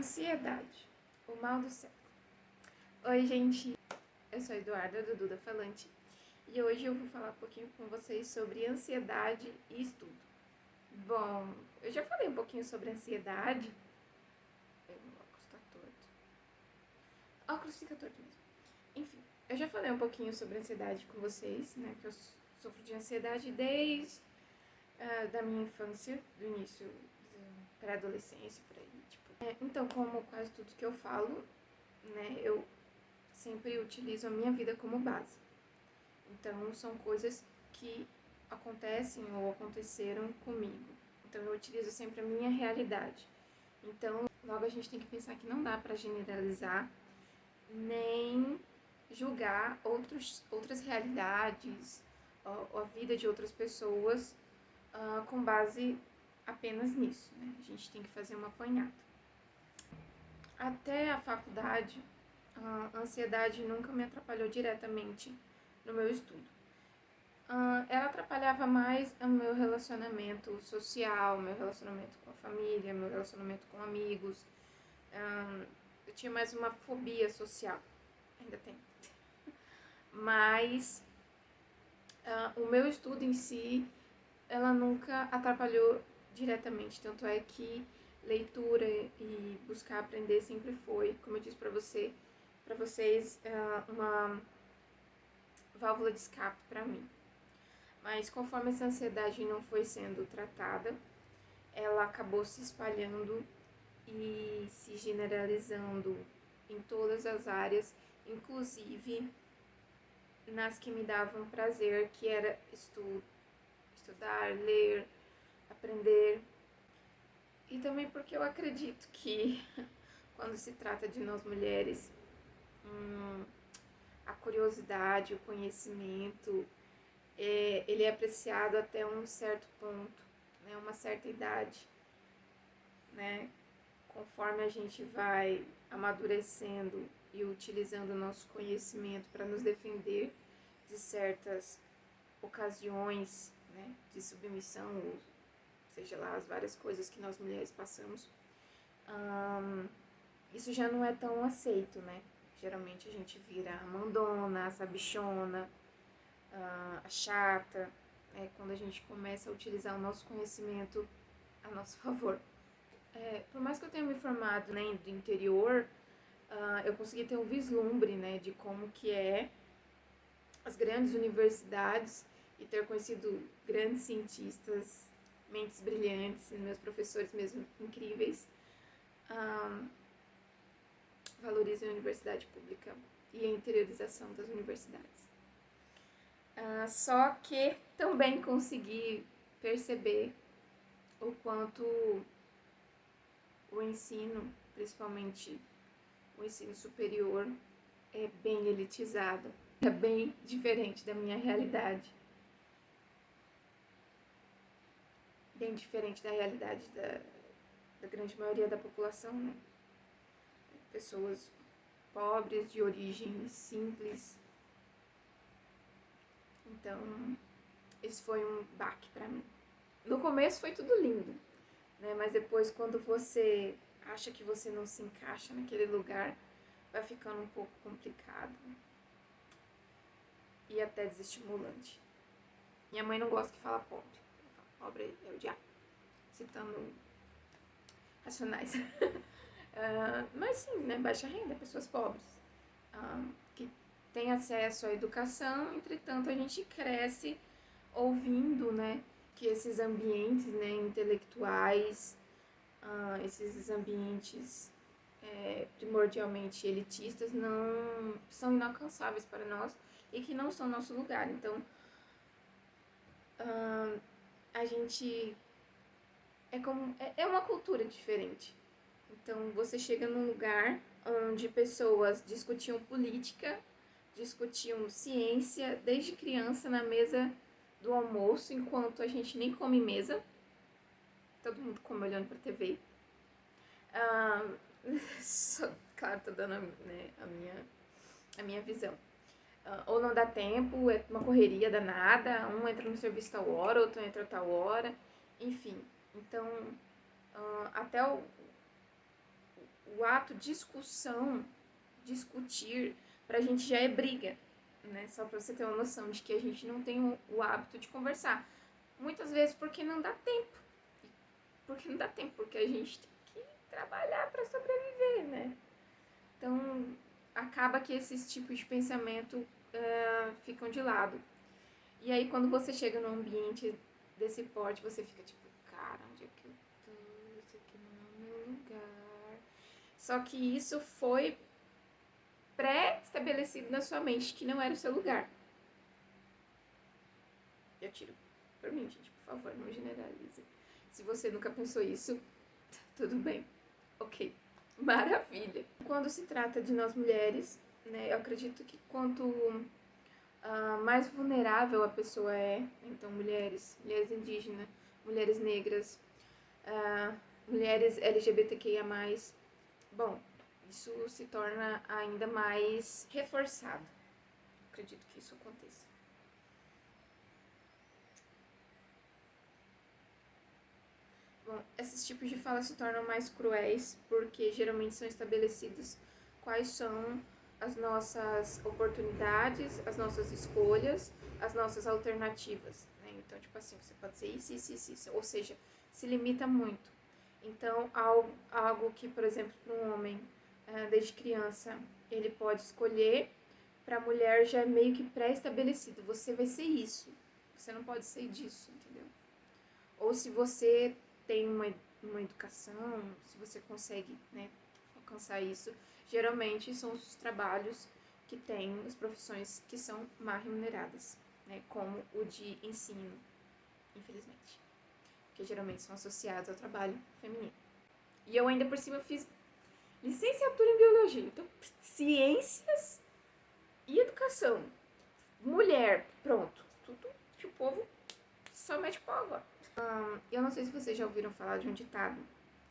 Ansiedade, o mal do século. Oi, gente, eu sou a Eduarda, do Duda Falante, e hoje eu vou falar um pouquinho com vocês sobre ansiedade e estudo. Bom, eu já falei um pouquinho sobre ansiedade. Meu óculos tá torto. O óculos fica torto mesmo. Enfim, eu já falei um pouquinho sobre ansiedade com vocês, né, que eu sofro de ansiedade desde da minha infância, do início da pré-adolescência, por aí, tipo. Então, como quase tudo que eu falo, né, eu sempre utilizo a minha vida como base. Então, são coisas que acontecem ou aconteceram comigo. Então, eu utilizo sempre a minha realidade. Então, logo a gente tem que pensar que não dá para generalizar, nem julgar outras realidades, ou a vida de outras pessoas com base apenas nisso, né? A gente tem que fazer uma apanhada. Até a faculdade, a ansiedade nunca me atrapalhou diretamente no meu estudo. Ela atrapalhava mais o meu relacionamento social, meu relacionamento com a família, meu relacionamento com amigos. Eu tinha mais uma fobia social, ainda tem. Mas o meu estudo em si, ela nunca atrapalhou diretamente. Tanto é que leitura e buscar aprender sempre foi, como eu disse para vocês, uma válvula de escape para mim. Mas conforme essa ansiedade não foi sendo tratada, ela acabou se espalhando e se generalizando em todas as áreas, inclusive nas que me davam prazer, que era estudar, ler, aprender. E também porque eu acredito que quando se trata de nós mulheres, a curiosidade, o conhecimento, ele é apreciado até um certo ponto, né, uma certa idade, né? Conforme a gente vai amadurecendo e utilizando o nosso conhecimento para nos defender de certas ocasiões, né, de submissão, ou seja lá, as várias coisas que nós mulheres passamos, isso já não é tão aceito, né? Geralmente a gente vira a mandona, a sabichona, a chata, né? Quando a gente começa a utilizar o nosso conhecimento a nosso favor. Por mais que eu tenha me formado, né, do interior, eu consegui ter um vislumbre, né, de como que é as grandes universidades e ter conhecido grandes cientistas, mentes brilhantes, e meus professores mesmo incríveis, valorizam a universidade pública e a interiorização das universidades. Só que também consegui perceber o quanto o ensino, principalmente o ensino superior, é bem elitizado, é bem diferente da minha realidade. Bem diferente da realidade da grande maioria da população, né? Pessoas pobres, de origem simples. Então, esse foi um baque pra mim. No começo foi tudo lindo, né? Mas depois, quando você acha que você não se encaixa naquele lugar, vai ficando um pouco complicado e até desestimulante. Minha mãe não gosta que fala pobre. Pobre é o diabo, citando Racionais. Mas sim, né? Baixa renda, pessoas pobres, que têm acesso à educação. Entretanto, a gente cresce ouvindo, né, que esses ambientes, né, intelectuais, esses ambientes primordialmente elitistas, não são inalcançáveis para nós e que não são nosso lugar. Então, a gente é uma cultura diferente. Então, você chega num lugar onde pessoas discutiam política, discutiam ciência desde criança na mesa do almoço, enquanto a gente nem come mesa. Todo mundo come olhando pra TV. Claro, tô dando, né, a minha visão. Ou não dá tempo, é uma correria danada, um entra no serviço tal hora, outro entra tal hora, enfim. Então, até o o ato discussão, discutir, pra gente já é briga, né? Só pra você ter uma noção de que a gente não tem o hábito de conversar. Muitas vezes porque não dá tempo. Porque não dá tempo, porque a gente tem que trabalhar pra sobreviver, né? Então, acaba que esses tipos de pensamento ficam de lado. E aí, quando você chega num ambiente desse porte, você fica tipo, cara, onde é que eu tô? Isso aqui não é o meu lugar. Só que isso foi pré-estabelecido na sua mente, que não era o seu lugar. Eu tiro por mim, gente, por favor, não generalize. Se você nunca pensou isso, tudo bem. Ok. Maravilha. Quando se trata de nós mulheres, né, eu acredito que quanto mais vulnerável a pessoa é, então mulheres indígenas, mulheres negras, mulheres LGBTQIA+, bom, isso se torna ainda mais reforçado. Acredito que isso aconteça. Bom, esses tipos de fala se tornam mais cruéis porque geralmente são estabelecidos quais são as nossas oportunidades, as nossas escolhas, as nossas alternativas, né? Então, tipo assim, você pode ser isso, ou seja, se limita muito. Então, algo que, por exemplo, para um homem, desde criança, ele pode escolher, para a mulher já é meio que pré-estabelecido, você vai ser isso, você não pode ser disso, entendeu? Ou se você tem uma educação, se você consegue, né, alcançar isso, geralmente são os trabalhos que têm as profissões que são mal remuneradas, né, como o de ensino, infelizmente, que geralmente são associados ao trabalho feminino. E eu ainda por cima fiz licenciatura em biologia, então ciências e educação, mulher, pronto, tudo que o povo só mete pau agora. Eu não sei se vocês já ouviram falar de um ditado,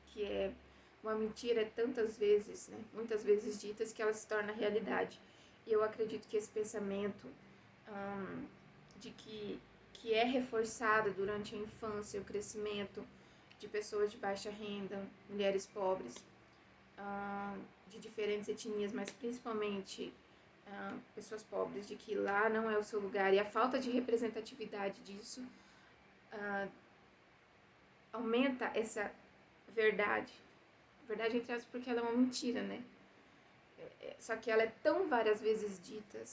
que é uma mentira tantas vezes, né, muitas vezes ditas, que ela se torna realidade. E eu acredito que esse pensamento de que é reforçado durante a infância, o crescimento de pessoas de baixa renda, mulheres pobres, de diferentes etnias, mas principalmente pessoas pobres, de que lá não é o seu lugar, e a falta de representatividade disso aumenta essa verdade. Verdade entre aspas, porque ela é uma mentira, né? Só que ela é tão várias vezes dita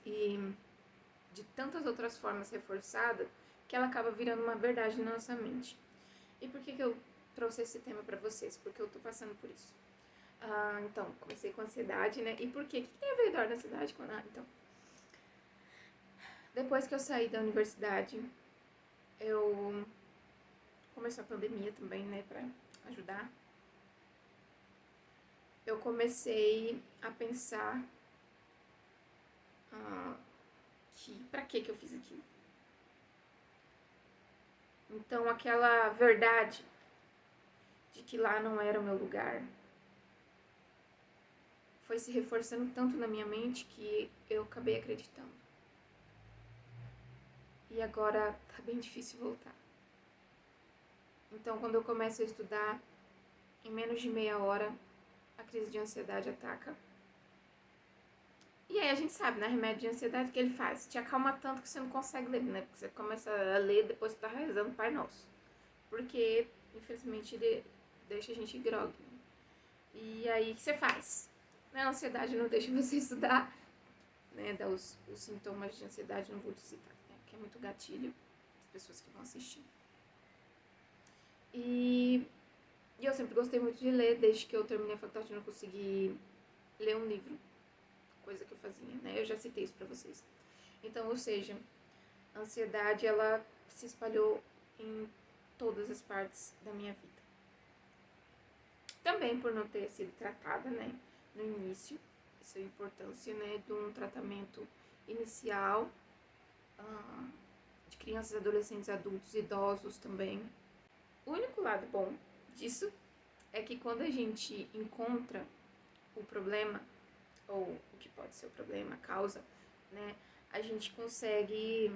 e de tantas outras formas reforçada, que ela acaba virando uma verdade na nossa mente. E por que eu trouxe esse tema pra vocês? Porque eu tô passando por isso. Então, comecei com ansiedade, né? E por quê? O que tem a ver da ansiedade com nada? Então, depois que eu saí da universidade, começou a pandemia também, né, pra ajudar. Eu comecei a pensar que pra que eu fiz aquilo. Então, aquela verdade de que lá não era o meu lugar foi se reforçando tanto na minha mente que eu acabei acreditando. E agora tá bem difícil voltar. Então, quando eu começo a estudar, em menos de meia hora, a crise de ansiedade ataca. E aí a gente sabe, né? Remédio de ansiedade que ele faz. Te acalma tanto que você não consegue ler, né? Porque você começa a ler depois que tá rezando o Pai Nosso. Porque, infelizmente, ele deixa a gente grogue. Né? E aí, o que você faz? A ansiedade não deixa você estudar. Né? Dá os sintomas de ansiedade, não vou te citar. Né? Porque é muito gatilho das pessoas que vão assistir. E eu sempre gostei muito de ler. Desde que eu terminei a faculdade, eu não consegui ler um livro. Coisa que eu fazia, né? Eu já citei isso pra vocês. Então, ou seja, a ansiedade, ela se espalhou em todas as partes da minha vida. Também por não ter sido tratada, né, no início, essa é a importância, né, de um tratamento inicial de crianças, adolescentes, adultos, idosos também. O único lado bom disso é que quando a gente encontra o problema, ou o que pode ser o problema, a causa, né, a gente consegue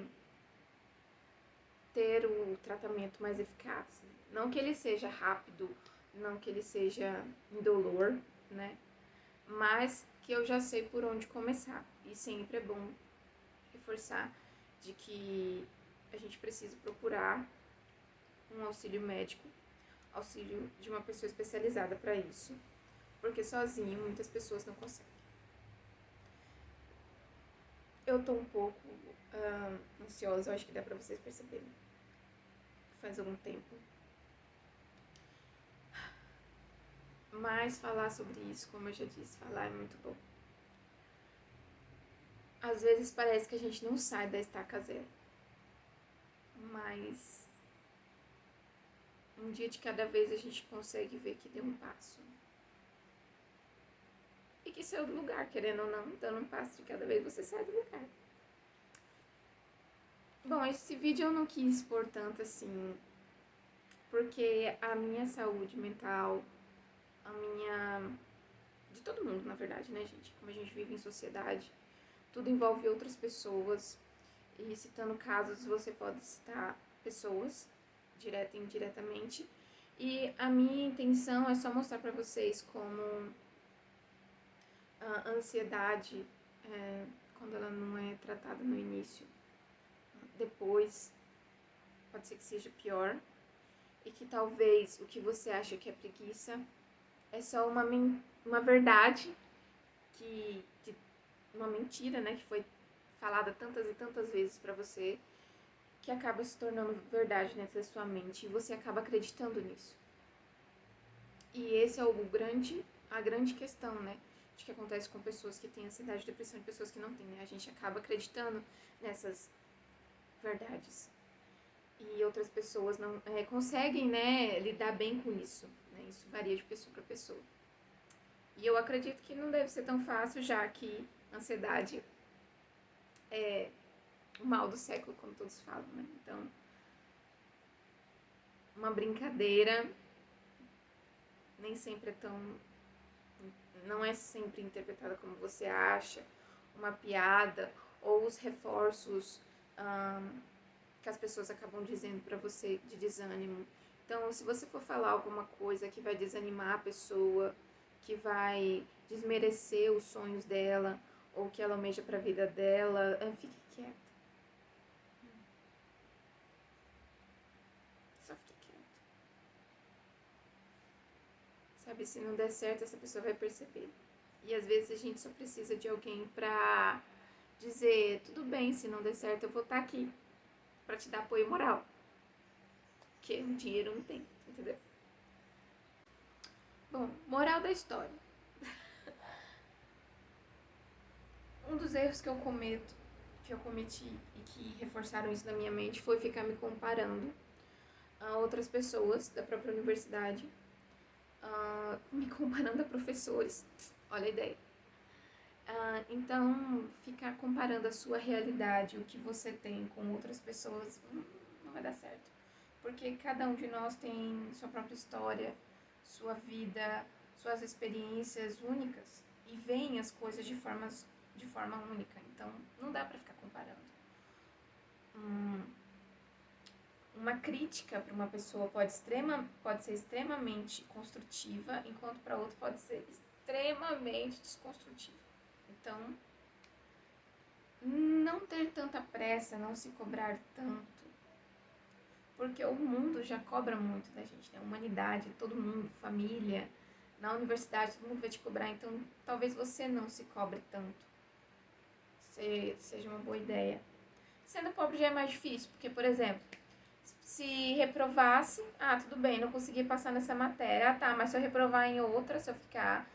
ter o tratamento mais eficaz. Né? Não que ele seja rápido, não que ele seja indolor, né? Mas que eu já sei por onde começar. E sempre é bom reforçar de que a gente precisa procurar um auxílio médico, auxílio de uma pessoa especializada para isso, porque sozinho muitas pessoas não conseguem. Eu tô um pouco ansiosa, eu acho que dá pra vocês perceberem. Faz algum tempo. Mas falar sobre isso, como eu já disse, falar é muito bom. Às vezes parece que a gente não sai da estaca zero. Mas um dia de cada vez a gente consegue ver que deu um passo. E que saiu do lugar, querendo ou não, dando um passo de cada vez você sai do lugar. Bom, esse vídeo eu não quis expor tanto assim, porque a minha saúde mental, a minha... de todo mundo, na verdade, né, gente? Como a gente vive em sociedade, tudo envolve outras pessoas. E citando casos, você pode citar pessoas, direta e indiretamente. E a minha intenção é só mostrar pra vocês como a ansiedade, quando ela não é tratada no início, depois pode ser que seja pior. E que talvez o que você acha que é preguiça é só uma verdade, uma mentira, né, que foi falada tantas e tantas vezes pra você, que acaba se tornando verdade dentro da sua mente e você acaba acreditando nisso. E esse é a grande questão, né, de que acontece com pessoas que têm ansiedade e depressão e pessoas que não têm, né? A gente acaba acreditando nessas verdades. E outras pessoas não conseguem, né, lidar bem com isso, né? Isso varia de pessoa para pessoa. E eu acredito que não deve ser tão fácil, já que ansiedade é o mal do século, como todos falam, né? Então, uma brincadeira nem sempre é tão... não é sempre interpretada como você acha, uma piada, ou os reforços que as pessoas acabam dizendo pra você de desânimo. Então, se você for falar alguma coisa que vai desanimar a pessoa, que vai desmerecer os sonhos dela, ou que ela almeja pra vida dela, fique quieta. Só fique quieta. Sabe, se não der certo, essa pessoa vai perceber. E às vezes a gente só precisa de alguém pra dizer, tudo bem, se não der certo, eu vou estar aqui pra te dar apoio moral. Porque o dinheiro não tem, entendeu? Bom, moral da história. Um dos erros que eu cometi e que reforçaram isso na minha mente foi ficar me comparando a outras pessoas da própria universidade, me comparando a professores. Olha a ideia. Então, ficar comparando a sua realidade, o que você tem com outras pessoas, não vai dar certo. Porque cada um de nós tem sua própria história, sua vida, suas experiências únicas. E veem as coisas de forma única. Então, não dá pra ficar comparando. Uma crítica para uma pessoa pode ser extremamente construtiva, enquanto para outra pode ser extremamente desconstrutiva. Então, não ter tanta pressa, não se cobrar tanto, porque o mundo já cobra muito da gente, né? A humanidade, todo mundo, família, na universidade, todo mundo vai te cobrar, então talvez você não se cobre tanto. Seja uma boa ideia. Sendo pobre já é mais difícil, porque, por exemplo, se reprovasse, tudo bem, não consegui passar nessa matéria, tá, mas se eu reprovar em outra, se eu ficar,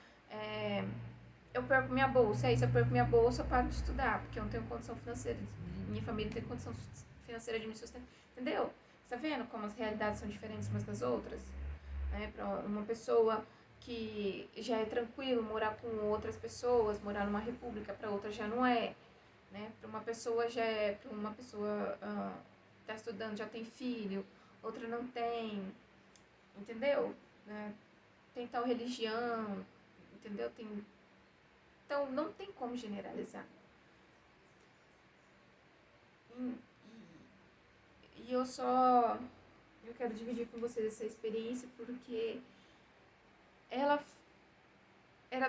eu perco minha bolsa, aí se eu perco minha bolsa, eu paro de estudar, porque eu não tenho condição financeira, minha família não tem condição financeira de me sustentar, entendeu? Você tá vendo como as realidades são diferentes umas das outras? Pra uma pessoa que já é tranquilo morar com outras pessoas, morar numa república, para outra já não é, né? Para uma pessoa já é, para uma pessoa tá estudando, já tem filho, outra não tem, entendeu? Tem tal religião, entendeu? Então, não tem como generalizar. E eu quero dividir com vocês essa experiência porque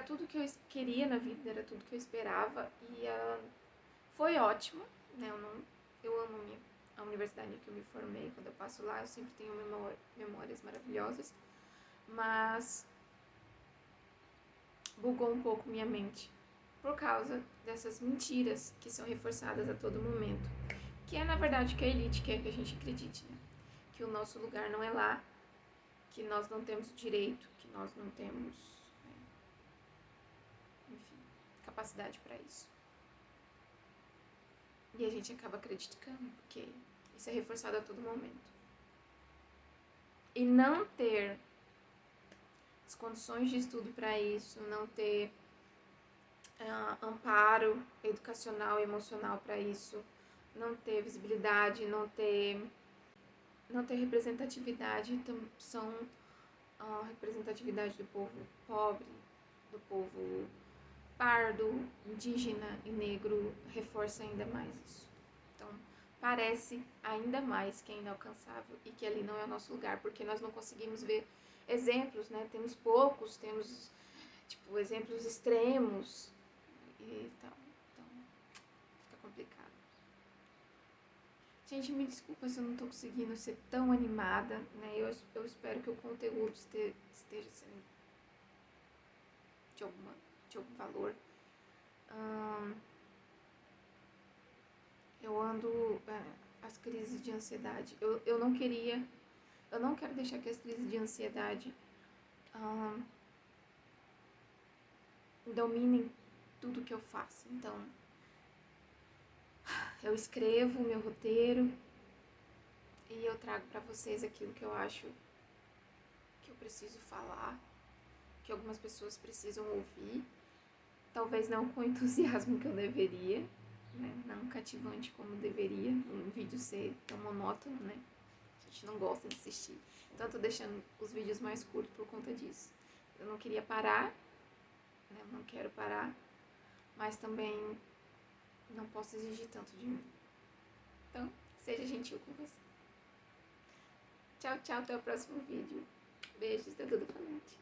tudo que eu queria na vida, era tudo que eu esperava e ela foi ótima, né? Eu amo a universidade em que eu me formei. Quando eu passo lá, eu sempre tenho memórias maravilhosas, mas bugou um pouco minha mente por causa dessas mentiras que são reforçadas a todo momento, que é na verdade o que a elite quer que a gente acredite, né? Que o nosso lugar não é lá, que nós não temos direito, que nós não temos, né, enfim, capacidade para isso. E a gente acaba acreditando, porque isso é reforçado a todo momento. E não ter as condições de estudo para isso, não ter amparo educacional e emocional para isso, não ter visibilidade, não ter representatividade, são a representatividade do povo pobre, do povo pardo, indígena e negro reforça ainda mais isso. Então, parece ainda mais que é inalcançável e que ali não é o nosso lugar, porque nós não conseguimos ver exemplos, né? Temos poucos, temos, tipo, exemplos extremos e tal. Então, fica complicado. Gente, me desculpa se eu não tô conseguindo ser tão animada, né? Eu espero que o conteúdo esteja sendo de algum valor. Eu ando as crises de ansiedade. Eu não quero deixar que as crises de ansiedade dominem tudo que eu faço. Então, eu escrevo o meu roteiro e eu trago pra vocês aquilo que eu acho que eu preciso falar, que algumas pessoas precisam ouvir. Talvez não com o entusiasmo que eu deveria, né? Não cativante como deveria, um vídeo ser tão monótono, né? A gente não gosta de assistir. Então eu tô deixando os vídeos mais curtos por conta disso. Eu não queria parar, né? Não quero parar, mas também não posso exigir tanto de mim. Então, seja gentil com você. Tchau, tchau, até o próximo vídeo. Beijos da Duda Falante.